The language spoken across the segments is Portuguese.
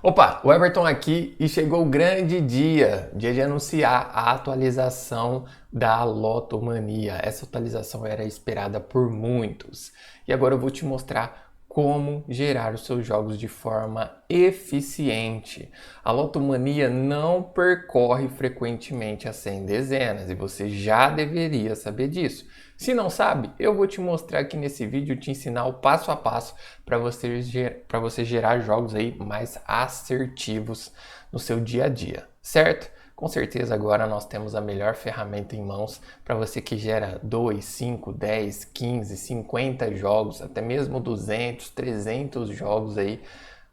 Opa, o Everton aqui e chegou o grande dia de anunciar a atualização da Lotomania. Essa atualização era esperada por muitos e agora eu vou te mostrar como gerar os seus jogos de forma eficiente. A Lotomania não percorre frequentemente as 100 dezenas e você já deveria saber disso. Se não sabe, eu vou te mostrar aqui nesse vídeo, te ensinar o passo a passo para você gerar jogos aí mais assertivos no seu dia a dia, certo? Com certeza agora nós temos a melhor ferramenta em mãos para você que gera 2, 5, 10, 15, 50 jogos, até mesmo 200, 300 jogos aí.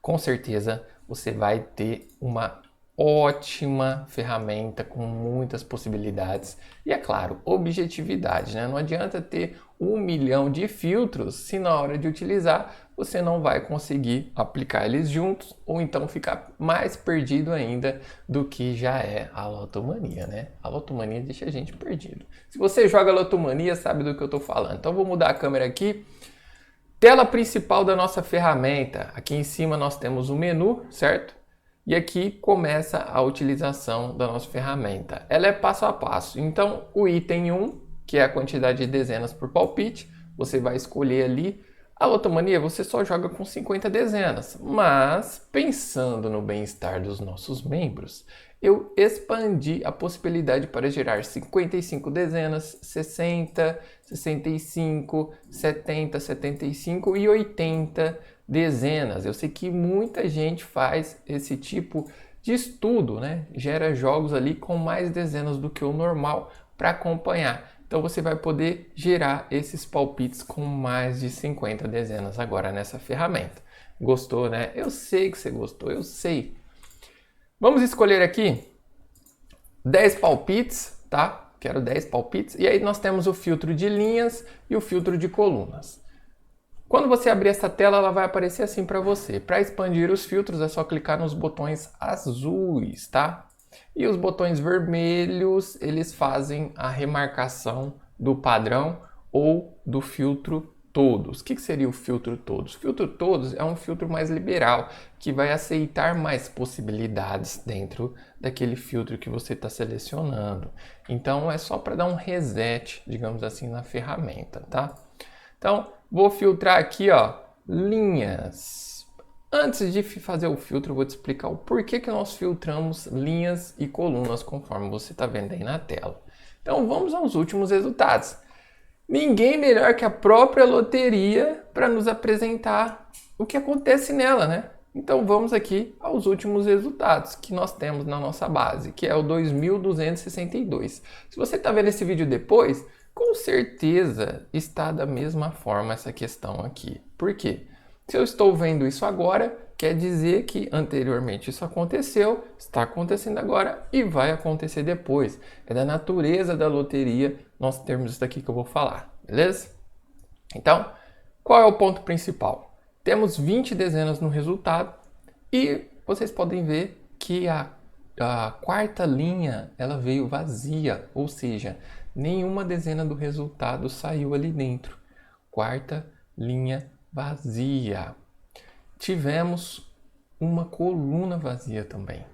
Com certeza você vai ter uma ótima ferramenta com muitas possibilidades e, é claro, objetividade, né? Não adianta ter 1 milhão de filtros se na hora de utilizar você não vai conseguir aplicar eles juntos ou então ficar mais perdido ainda do que já é a Lotomania, né? A Lotomania deixa a gente perdido. Se você joga Lotomania, sabe do que eu estou falando. Então vou mudar a câmera aqui. Tela principal da nossa ferramenta. Aqui em cima nós temos o menu, certo? E aqui começa a utilização da nossa ferramenta. Ela é passo a passo. Então, o item 1, que é a quantidade de dezenas por palpite, você vai escolher ali. A Lotomania você só joga com 50 dezenas, mas pensando no bem-estar dos nossos membros, eu expandi a possibilidade para gerar 55 dezenas, 60, 65, 70, 75 e 80 dezenas. Eu sei que muita gente faz esse tipo de estudo, né? Gera jogos ali com mais dezenas do que o normal para acompanhar. Então você vai poder gerar esses palpites com mais de 50 dezenas agora nessa ferramenta. Gostou, né? Eu sei que você gostou, eu sei. Vamos escolher aqui 10 palpites, tá? Quero 10 palpites. E aí nós temos o filtro de linhas e o filtro de colunas. Quando você abrir essa tela, ela vai aparecer assim para você. Para expandir os filtros, é só clicar nos botões azuis, tá? E os botões vermelhos, eles fazem a remarcação do padrão ou do filtro todos. O que seria o filtro todos? O filtro todos é um filtro mais liberal, que vai aceitar mais possibilidades dentro daquele filtro que você está selecionando. Então é só para dar um reset, digamos assim, na ferramenta, tá? Então vou filtrar aqui, ó, linhas. Antes de fazer o filtro, eu vou te explicar o porquê que nós filtramos linhas e colunas, conforme você está vendo aí na tela. Então vamos aos últimos resultados. Ninguém melhor que a própria loteria para nos apresentar o que acontece nela, né? Então vamos aqui aos últimos resultados que nós temos na nossa base, que é o 2.262. Se você está vendo esse vídeo depois, com certeza está da mesma forma essa questão aqui. Por quê? Se eu estou vendo isso agora, quer dizer que anteriormente isso aconteceu, está acontecendo agora e vai acontecer depois. É da natureza da loteria nós termos isso daqui que eu vou falar, beleza? Então, qual é o ponto principal? Temos 20 dezenas no resultado e vocês podem ver que a quarta linha ela veio vazia, ou seja, nenhuma dezena do resultado saiu ali dentro. Quarta linha vazia. Tivemos uma coluna vazia também.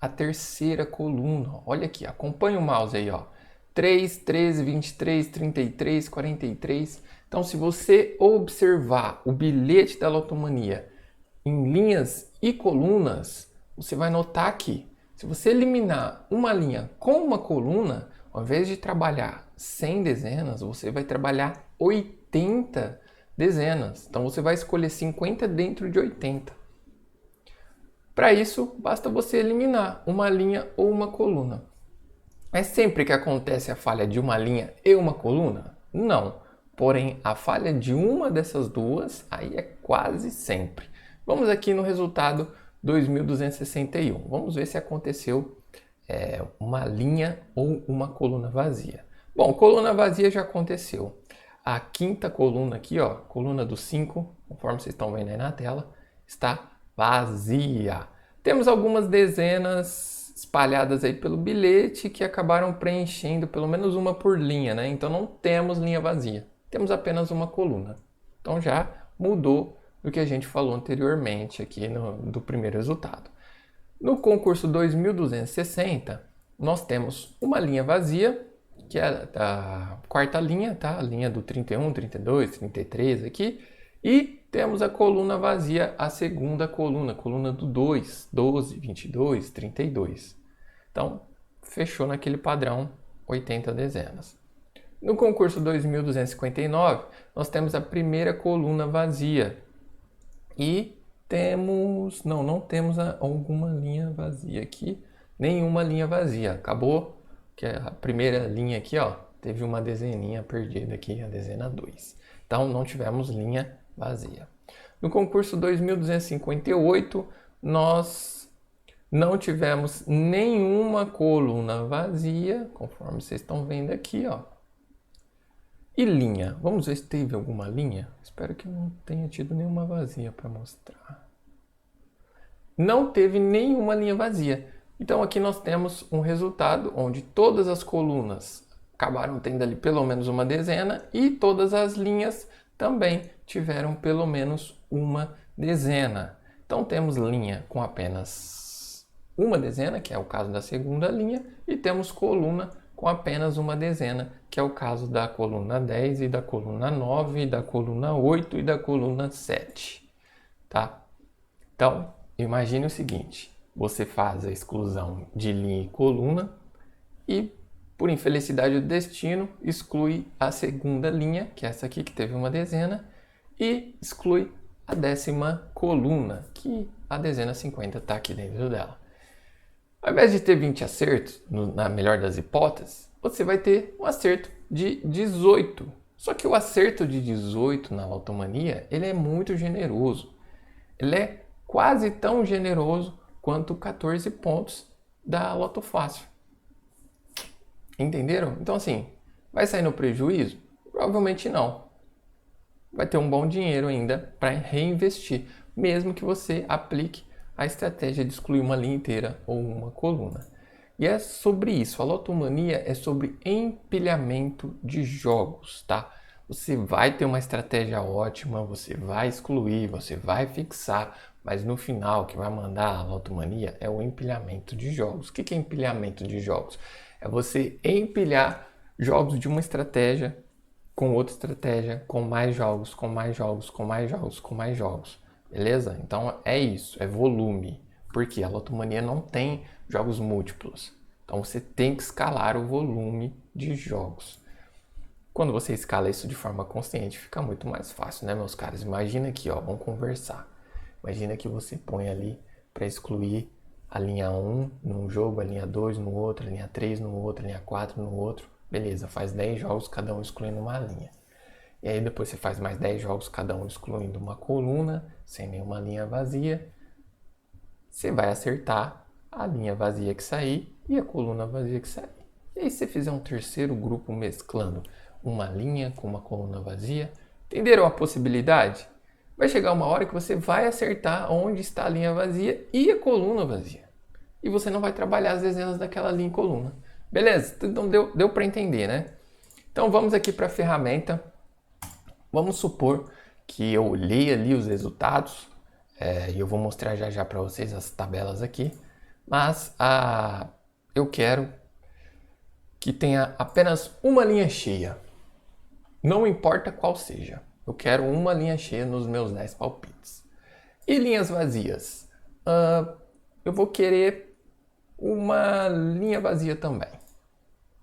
A terceira coluna, olha aqui, acompanha o mouse aí, ó. 3, 13, 23, 33, 43. Então, se você observar o bilhete da Lotomania em linhas e colunas, você vai notar que se você eliminar uma linha com uma coluna, ao invés de trabalhar 100 dezenas, você vai trabalhar 80 dezenas. Então você vai escolher 50 dentro de 80. Para isso, basta você eliminar uma linha ou uma coluna. É sempre que acontece a falha de uma linha e uma coluna? Não. Porém, a falha de uma dessas duas, aí é quase sempre. Vamos aqui no resultado 2.261. Vamos ver se aconteceu uma linha ou uma coluna vazia. Bom, coluna vazia já aconteceu. A quinta coluna aqui, ó, coluna do 5, conforme vocês estão vendo aí na tela, está vazia. Temos algumas dezenas espalhadas aí pelo bilhete que acabaram preenchendo pelo menos uma por linha, né? Então não temos linha vazia, temos apenas uma coluna. Então já mudou do que a gente falou anteriormente aqui do primeiro resultado. No concurso 2260, nós temos uma linha vazia, que é a quarta linha, tá? A linha do 31, 32, 33 aqui. E temos a coluna vazia, a segunda coluna do 2, 12, 22, 32. Então, fechou naquele padrão 80 dezenas. No concurso 2259, nós temos a primeira coluna vazia. E temos... Não temos alguma linha vazia aqui. Nenhuma linha vazia. Acabou que a primeira linha aqui, ó, teve uma dezeninha perdida aqui, a dezena 2. Então, não tivemos linha vazia. No concurso 2258, nós não tivemos nenhuma coluna vazia, conforme vocês estão vendo aqui, ó. E linha? Vamos ver se teve alguma linha? Espero que não tenha tido nenhuma vazia para mostrar. Não teve nenhuma linha vazia. Então aqui nós temos um resultado onde todas as colunas acabaram tendo ali pelo menos uma dezena e todas as linhas também tiveram pelo menos uma dezena. Então temos linha com apenas uma dezena, que é o caso da segunda linha, e temos coluna com apenas uma dezena, que é o caso da coluna 10 e da coluna 9, e da coluna 8 e da coluna 7. Tá? Então, imagine o seguinte, você faz a exclusão de linha e coluna e, por infelicidade do destino, exclui a segunda linha, que é essa aqui que teve uma dezena, e exclui a 10ª coluna, que a dezena 50 está aqui dentro dela. Ao invés de ter 20 acertos, na melhor das hipóteses, você vai ter um acerto de 18. Só que o acerto de 18 na lotomania, ele é muito generoso. Ele é quase tão generoso quanto 14 pontos da Loto Fácil. Entenderam? Então assim, vai sair no prejuízo? Provavelmente não. Vai ter um bom dinheiro ainda para reinvestir, mesmo que você aplique a estratégia de excluir uma linha inteira ou uma coluna. E é sobre isso, a lotomania é sobre empilhamento de jogos, tá? Você vai ter uma estratégia ótima, você vai excluir, você vai fixar, mas no final o que vai mandar a lotomania é o empilhamento de jogos. O que é empilhamento de jogos? É você empilhar jogos de uma estratégia com outra estratégia, com mais jogos, com mais jogos, com mais jogos, com mais jogos. Beleza? Então é isso, é volume. Porque a lotomania não tem jogos múltiplos. Então você tem que escalar o volume de jogos. Quando você escala isso de forma consciente, fica muito mais fácil, né, meus caras? Imagina aqui, ó, vamos conversar. Imagina que você põe ali para excluir a linha 1 num jogo, a linha 2 no outro, a linha 3 no outro, a linha 4 no outro. Beleza, faz 10 jogos, cada um excluindo uma linha. E aí depois você faz mais 10 jogos, cada um excluindo uma coluna, sem nenhuma linha vazia. Você vai acertar a linha vazia que sair e a coluna vazia que sair. E aí se você fizer um terceiro grupo mesclando uma linha com uma coluna vazia, entenderam a possibilidade? Vai chegar uma hora que você vai acertar onde está a linha vazia e a coluna vazia. E você não vai trabalhar as dezenas daquela linha e coluna. Beleza? Então deu para entender, né? Então vamos aqui para a ferramenta. Vamos supor que eu olhei ali os resultados, e eu vou mostrar já para vocês as tabelas aqui, mas eu quero que tenha apenas uma linha cheia, não importa qual seja, eu quero uma linha cheia nos meus 10 palpites. E linhas vazias? Eu vou querer uma linha vazia também,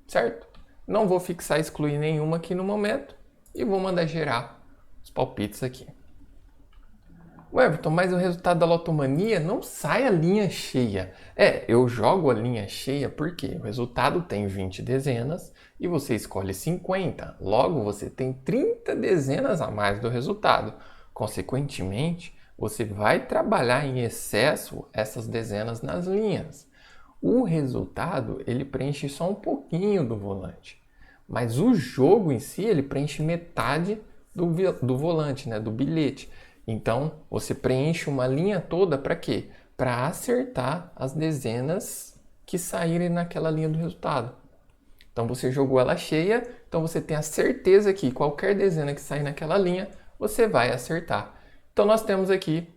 certo? Não vou fixar e excluir nenhuma aqui no momento, e vou mandar gerar os palpites aqui. Ué, Everton, mas o resultado da lotomania não sai a linha cheia. Eu jogo a linha cheia porque o resultado tem 20 dezenas e você escolhe 50. Logo, você tem 30 dezenas a mais do resultado. Consequentemente, você vai trabalhar em excesso essas dezenas nas linhas. O resultado, ele preenche só um pouquinho do volante. Mas o jogo em si, ele preenche metade do volante, né, do bilhete. Então, você preenche uma linha toda para quê? Para acertar as dezenas que saírem naquela linha do resultado. Então, você jogou ela cheia, então você tem a certeza que qualquer dezena que sair naquela linha, você vai acertar. Então nós temos aqui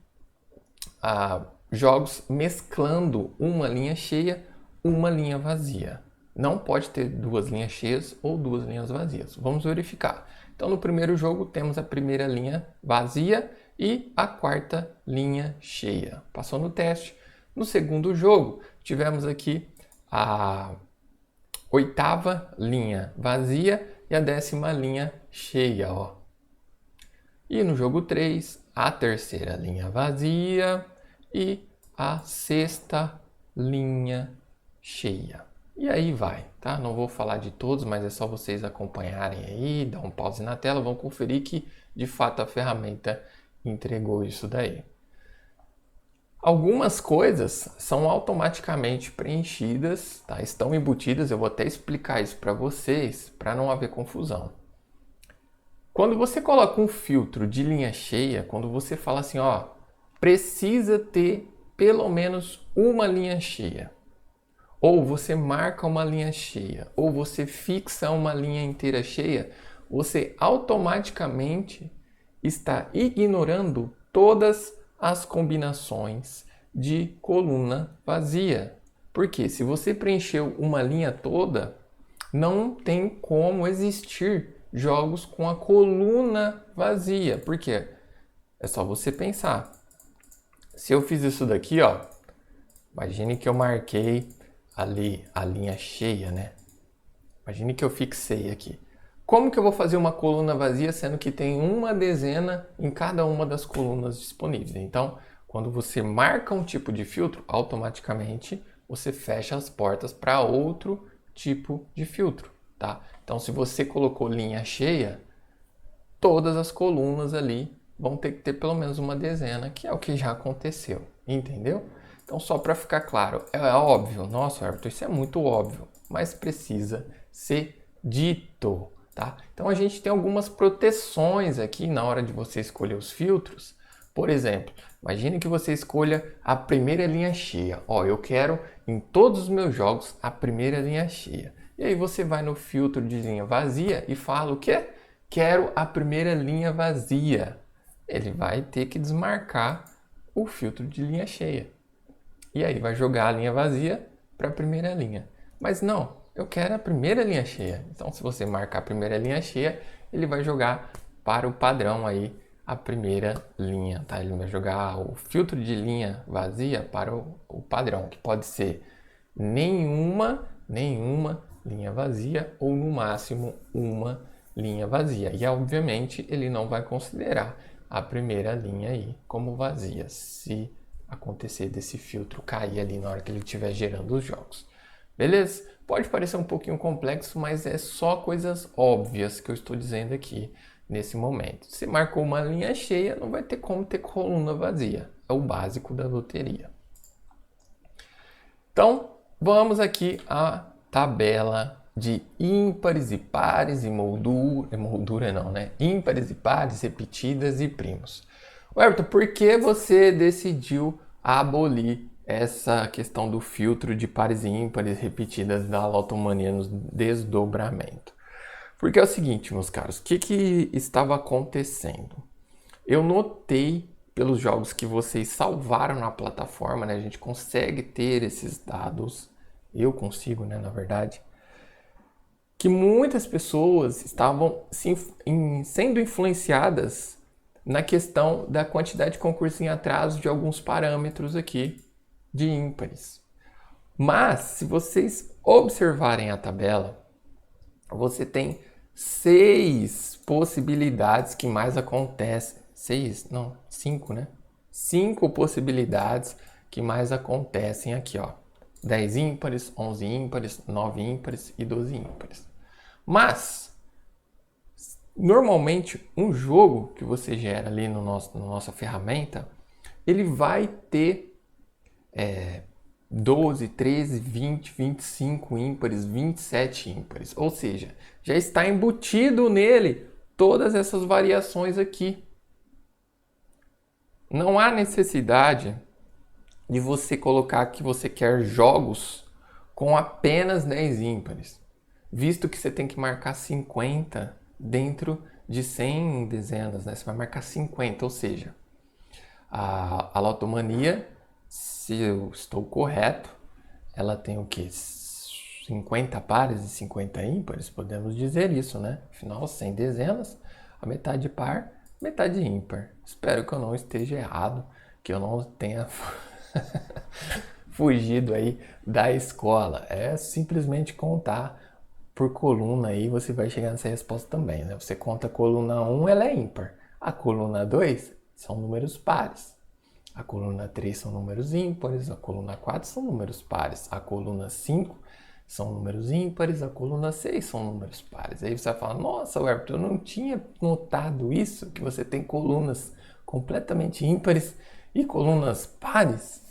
jogos mesclando uma linha cheia, uma linha vazia. Não pode ter duas linhas cheias ou duas linhas vazias. Vamos verificar. Então no primeiro jogo temos a primeira linha vazia e a quarta linha cheia. Passou no teste. No segundo jogo tivemos aqui a oitava linha vazia e a 10ª linha cheia, ó. E no jogo 3, a terceira linha vazia e a 6ª linha cheia. E aí vai, tá? Não vou falar de todos, mas é só vocês acompanharem aí, dar um pause na tela, vão conferir que de fato a ferramenta entregou isso daí. Algumas coisas são automaticamente preenchidas, tá? Estão embutidas, eu vou até explicar isso para vocês, para não haver confusão. Quando você coloca um filtro de linha cheia, quando você fala assim, ó, precisa ter pelo menos uma linha cheia, ou você marca uma linha cheia, ou você fixa uma linha inteira cheia, você automaticamente está ignorando todas as combinações de coluna vazia. Porque se você preencheu uma linha toda, não tem como existir jogos com a coluna vazia. Por quê? É só você pensar. Se eu fiz isso daqui, ó, imagine que eu marquei ali a linha cheia, né? Imagine que eu fixei aqui. Como que eu vou fazer uma coluna vazia sendo que tem uma dezena em cada uma das colunas disponíveis? Então, quando você marca um tipo de filtro, automaticamente você fecha as portas para outro tipo de filtro, tá? Então, se você colocou linha cheia, todas as colunas ali vão ter que ter pelo menos uma dezena, que é o que já aconteceu, entendeu? Então, só para ficar claro, é óbvio, nossa, Arthur, isso é muito óbvio, mas precisa ser dito, tá? Então, a gente tem algumas proteções aqui na hora de você escolher os filtros. Por exemplo, imagine que você escolha a primeira linha cheia. Ó, eu quero em todos os meus jogos a primeira linha cheia. E aí você vai no filtro de linha vazia e fala o quê? Quero a primeira linha vazia. Ele vai ter que desmarcar o filtro de linha cheia. E aí vai jogar a linha vazia para a primeira linha. Mas não, eu quero a primeira linha cheia. Então, se você marcar a primeira linha cheia, ele vai jogar para o padrão aí a primeira linha, tá? Ele vai jogar o filtro de linha vazia para o padrão, que pode ser nenhuma linha vazia ou no máximo uma linha vazia. E obviamente ele não vai considerar a primeira linha aí como vazia, se acontecer desse filtro cair ali na hora que ele estiver gerando os jogos. Beleza? Pode parecer um pouquinho complexo, mas é só coisas óbvias que eu estou dizendo aqui nesse momento. Se marcou uma linha cheia, não vai ter como ter coluna vazia. É o básico da loteria. Então, vamos aqui à tabela de ímpares e pares e moldura não, né? Ímpares e pares, repetidas e primos. Everton, por que você decidiu abolir essa questão do filtro de pares e ímpares repetidas da lotomania no desdobramento? Porque é o seguinte, meus caros, o que estava acontecendo? Eu notei pelos jogos que vocês salvaram na plataforma, né? A gente consegue ter esses dados, eu consigo, né, na verdade, que muitas pessoas estavam sendo influenciadas na questão da quantidade de concurso em atraso de alguns parâmetros aqui de ímpares. Mas, se vocês observarem a tabela, você tem 6 possibilidades que mais acontecem. 5, né? 5 possibilidades que mais acontecem aqui, ó. 10 ímpares, 11 ímpares, 9 ímpares e 12 ímpares. Mas, normalmente, um jogo que você gera ali na nossa ferramenta, ele vai ter 12, 13, 20, 25 ímpares, 27 ímpares. Ou seja, já está embutido nele todas essas variações aqui. Não há necessidade de você colocar que você quer jogos com apenas 10 ímpares, visto que você tem que marcar 50 dentro de 100 dezenas, né? Você vai marcar 50, ou seja, A lotomania, se eu estou correto, ela tem o quê? 50 pares e 50 ímpares, podemos dizer isso, né? Afinal, 100 dezenas, a metade par, metade ímpar. Espero que eu não esteja errado, que eu não tenha fugido aí da escola. É simplesmente contar por coluna aí, você vai chegar nessa resposta também, né? Você conta a coluna 1, ela é ímpar. A coluna 2 são números pares. A coluna 3 são números ímpares, a coluna 4 são números pares, a coluna 5 são números ímpares, a coluna 6 são números pares. Aí você vai falar, nossa, Everton, eu não tinha notado isso, que você tem colunas completamente ímpares e colunas pares.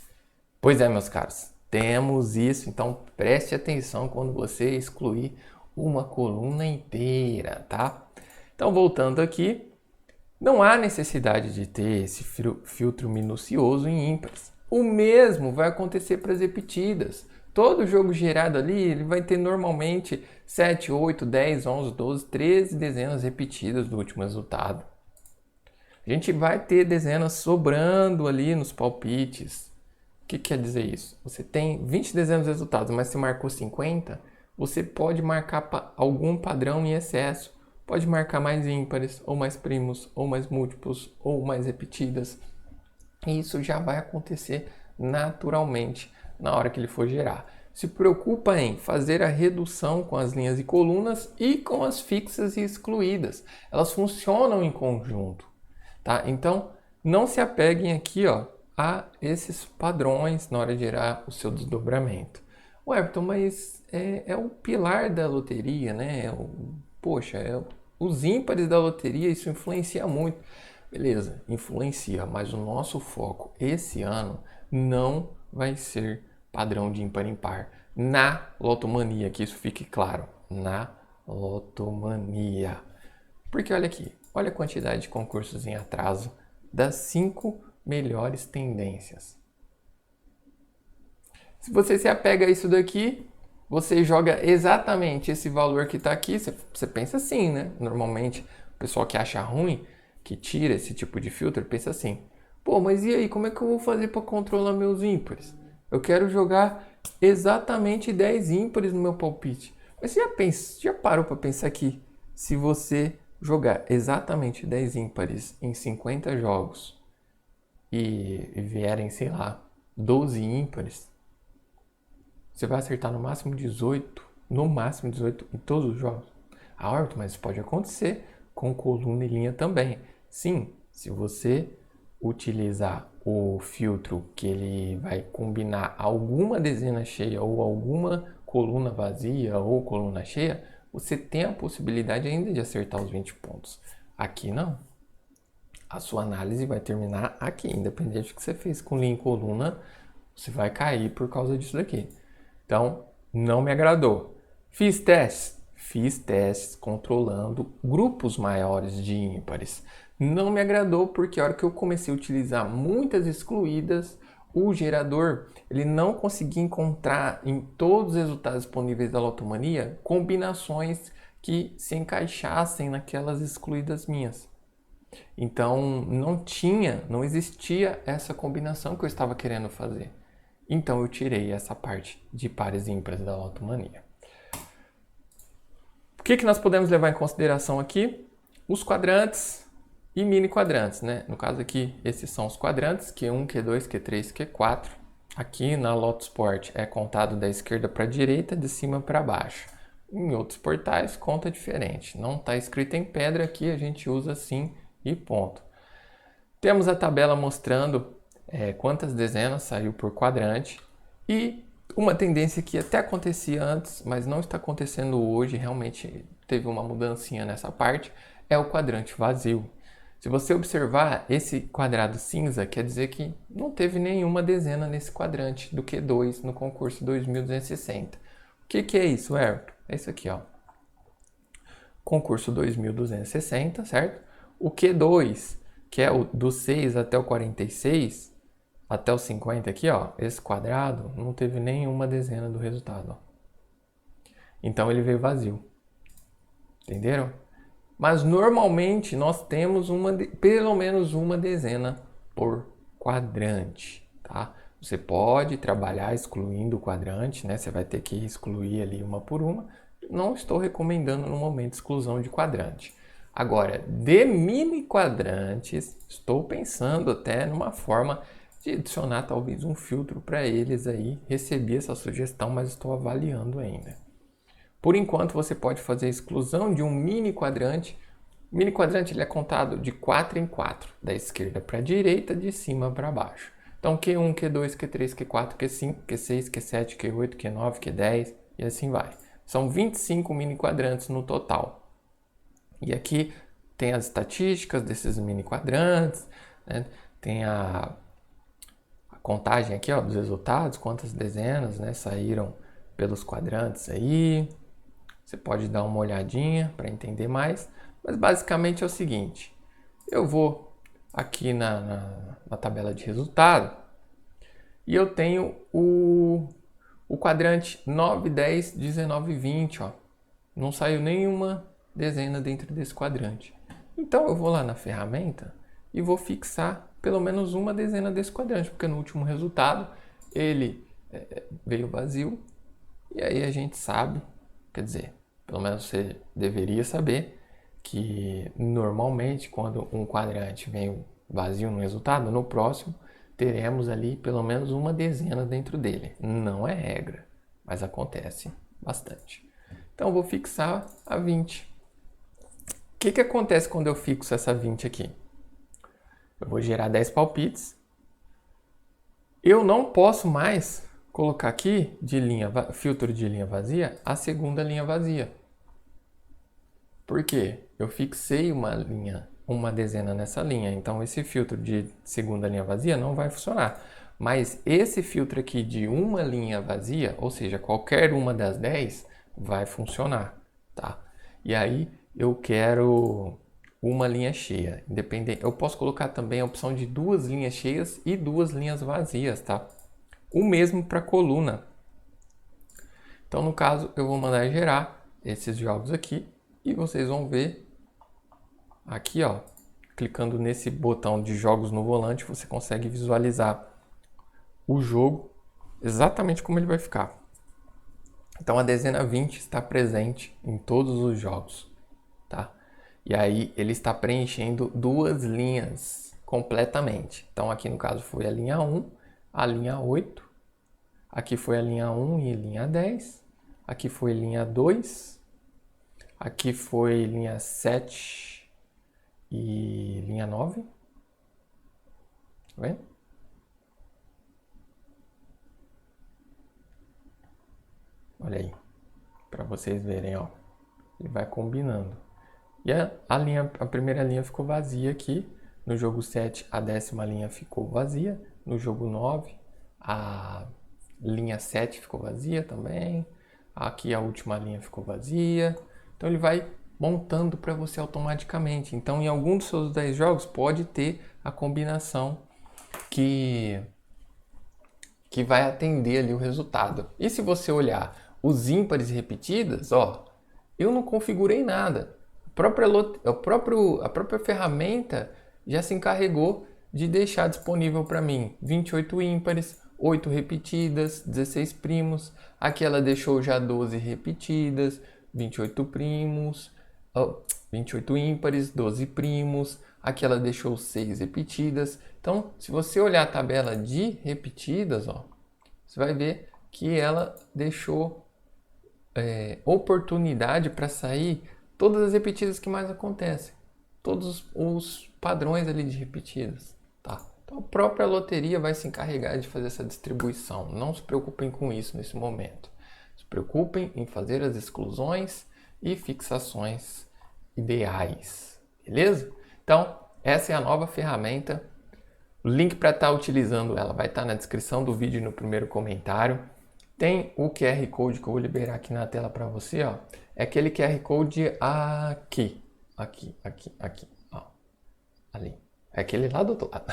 Pois é, meus caros, temos isso, então preste atenção quando você excluir uma coluna inteira, tá? Então, voltando aqui, não há necessidade de ter esse filtro minucioso em ímpares. O mesmo vai acontecer para as repetidas. Todo jogo gerado ali, ele vai ter normalmente 7, 8, 10, 11, 12, 13 dezenas repetidas do último resultado. A gente vai ter dezenas sobrando ali nos palpites. O que quer dizer isso? Você tem 20 dezenas de resultados, mas você marcou 50, você pode marcar algum padrão em excesso. Pode marcar mais ímpares, ou mais primos, ou mais múltiplos, ou mais repetidas. E isso já vai acontecer naturalmente na hora que ele for gerar. Se preocupa em fazer a redução com as linhas e colunas e com as fixas e excluídas. Elas funcionam em conjunto, tá? Então, não se apeguem aqui, ó, a esses padrões na hora de gerar o seu desdobramento. O Everton, mas é o pilar da loteria, né? Poxa, os ímpares da loteria, isso influencia muito. Beleza, influencia, mas o nosso foco esse ano não vai ser padrão de ímpar-impar na lotomania, que isso fique claro, na lotomania. Porque olha aqui, olha a quantidade de concursos em atraso das 5 melhores tendências. Se você se apega a isso daqui, você joga exatamente esse valor que está aqui, você pensa assim, né? Normalmente, o pessoal que acha ruim, que tira esse tipo de filtro, pensa assim, pô, mas e aí, como é que eu vou fazer para controlar meus ímpares? Eu quero jogar exatamente 10 ímpares no meu palpite. Mas você já parou para pensar que se você jogar exatamente 10 ímpares em 50 jogos e vierem, sei lá, 12 ímpares, você vai acertar no máximo 18 em todos os jogos. Everton, mas isso pode acontecer com coluna e linha também. Sim, se você utilizar o filtro que ele vai combinar alguma dezena cheia ou alguma coluna vazia ou coluna cheia, você tem a possibilidade ainda de acertar os 20 pontos. Aqui não. A sua análise vai terminar aqui, independente do que você fez com linha e coluna, você vai cair por causa disso daqui. Então, não me agradou. Fiz testes controlando grupos maiores de ímpares. Não me agradou porque a hora que eu comecei a utilizar muitas excluídas, o gerador ele não conseguia encontrar em todos os resultados disponíveis da lotomania combinações que se encaixassem naquelas excluídas minhas. Então, não existia essa combinação que eu estava querendo fazer. Então eu tirei essa parte de pares e ímpares da lotomania. O que nós podemos levar em consideração aqui? Os quadrantes e mini quadrantes, né? No caso aqui, esses são os quadrantes, Q1, Q2, Q3, Q4. Aqui na Loto Sport é contado da esquerda para a direita, de cima para baixo. Em outros portais conta diferente. Não está escrito em pedra, aqui a gente usa assim e ponto. Temos a tabela mostrando quantas dezenas saiu por quadrante e uma tendência que até acontecia antes, mas não está acontecendo hoje, realmente teve uma mudancinha nessa parte, é o quadrante vazio. Se você observar, esse quadrado cinza quer dizer que não teve nenhuma dezena nesse quadrante do Q2 no concurso 2260. O que é isso, Everton? É isso aqui, ó. Concurso 2260, certo? O Q2, que é o do 6 até o 46, até o 50 aqui, ó, esse quadrado não teve nenhuma dezena do resultado. Ó. Então ele veio vazio. Entenderam? Mas normalmente nós temos pelo menos uma dezena por quadrante, tá? Você pode trabalhar excluindo o quadrante, né? Você vai ter que excluir ali uma por uma. Não estou recomendando no momento exclusão de quadrante. Agora, de mini quadrantes, estou pensando até numa forma de adicionar talvez um filtro para eles aí. Recebi essa sugestão, mas estou avaliando ainda. Por enquanto, você pode fazer a exclusão de um mini quadrante. O mini quadrante ele é contado de 4 em 4, da esquerda para a direita, de cima para baixo. Então, Q1, Q2, Q3, Q4, Q5, Q6, Q7, Q8, Q9, Q10 e assim vai. São 25 mini quadrantes no total. E aqui tem as estatísticas desses mini quadrantes, né? Tem a contagem aqui, ó, dos resultados, quantas dezenas, né, saíram pelos quadrantes aí. Você pode dar uma olhadinha para entender mais, mas basicamente é o seguinte: eu vou aqui na tabela de resultado e eu tenho o quadrante 9, 10, 19 e 20, ó. Não saiu nenhuma dezena dentro desse quadrante. Então eu vou lá na ferramenta e vou fixar pelo menos uma dezena desse quadrante, porque no último resultado ele veio vazio. E aí a gente sabe, quer dizer, pelo menos você deveria saber, que normalmente quando um quadrante vem vazio no resultado, no próximo teremos ali pelo menos uma dezena dentro dele. Não é regra, mas acontece bastante. Então eu vou fixar a 20. O que acontece quando eu fixo essa 20 aqui? Eu vou gerar 10 palpites. Eu não posso mais colocar aqui de filtro de linha vazia a segunda linha vazia. Por quê? Eu fixei uma dezena nessa linha, então esse filtro de segunda linha vazia não vai funcionar. Mas esse filtro aqui de uma linha vazia, ou seja, qualquer uma das 10, vai funcionar, tá? E aí eu quero uma linha cheia, independente. Eu posso colocar também a opção de 2 linhas cheias e 2 linhas vazias, tá? O mesmo para coluna. Então, no caso, eu vou mandar gerar esses jogos aqui e vocês vão ver aqui, ó, clicando nesse botão de jogos no volante, você consegue visualizar o jogo exatamente como ele vai ficar. Então, a dezena 20 está presente em todos os jogos, tá? E aí ele está preenchendo 2 linhas completamente. Então, aqui no caso foi a linha 1, a linha 8. Aqui foi a linha 1 e linha 10. Aqui foi linha 2. Aqui foi linha 7 e linha 9. Tá vendo? Olha aí, para vocês verem, ó. Ele vai combinando. E a primeira linha ficou vazia aqui. No jogo 7, a 10ª linha ficou vazia. No jogo 9, a linha 7 ficou vazia também. Aqui a última linha ficou vazia. Então ele vai montando para você automaticamente. Então em algum dos seus 10 jogos pode ter a combinação que vai atender ali o resultado. E se você olhar os ímpares repetidas, ó, eu não configurei nada. A própria ferramenta já se encarregou de deixar disponível para mim 28 ímpares, 8 repetidas, 16 primos. Aqui ela deixou já 12 repetidas, 28 primos, 28 ímpares, 12 primos. Aqui ela deixou 6 repetidas. Então, se você olhar a tabela de repetidas, ó, você vai ver que ela deixou oportunidade para sair todas as repetidas que mais acontecem. Todos os padrões ali de repetidas, tá? Então a própria loteria vai se encarregar de fazer essa distribuição. Não se preocupem com isso nesse momento. Se preocupem em fazer as exclusões e fixações ideais, beleza? Então, essa é a nova ferramenta. O link para estar utilizando ela vai estar na descrição do vídeo e no primeiro comentário. Tem o QR Code que eu vou liberar aqui na tela para você, ó. É aquele QR Code aqui, ó. Ali. É aquele lá do outro lado.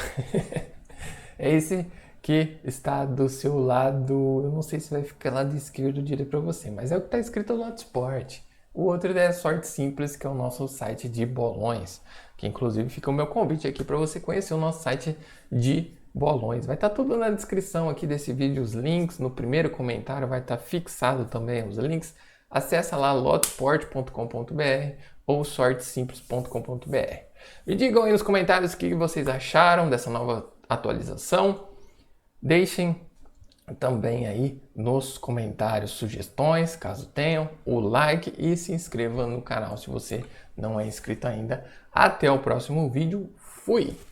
É esse que está do seu lado, eu não sei se vai ficar lado esquerdo ou direito para você, mas é o que está escrito no lado esporte. O outro é Sorte Simples, que é o nosso site de bolões, que inclusive fica o meu convite aqui para você conhecer o nosso site de bolões. Vai estar tudo na descrição aqui desse vídeo, os links. No primeiro comentário vai estar fixado também os links. Acesse lá lotsport.com.br ou sortesimples.com.br. Me digam aí nos comentários o que vocês acharam dessa nova atualização. Deixem também aí nos comentários sugestões, caso tenham, o like e se inscreva no canal se você não é inscrito ainda. Até o próximo vídeo. Fui!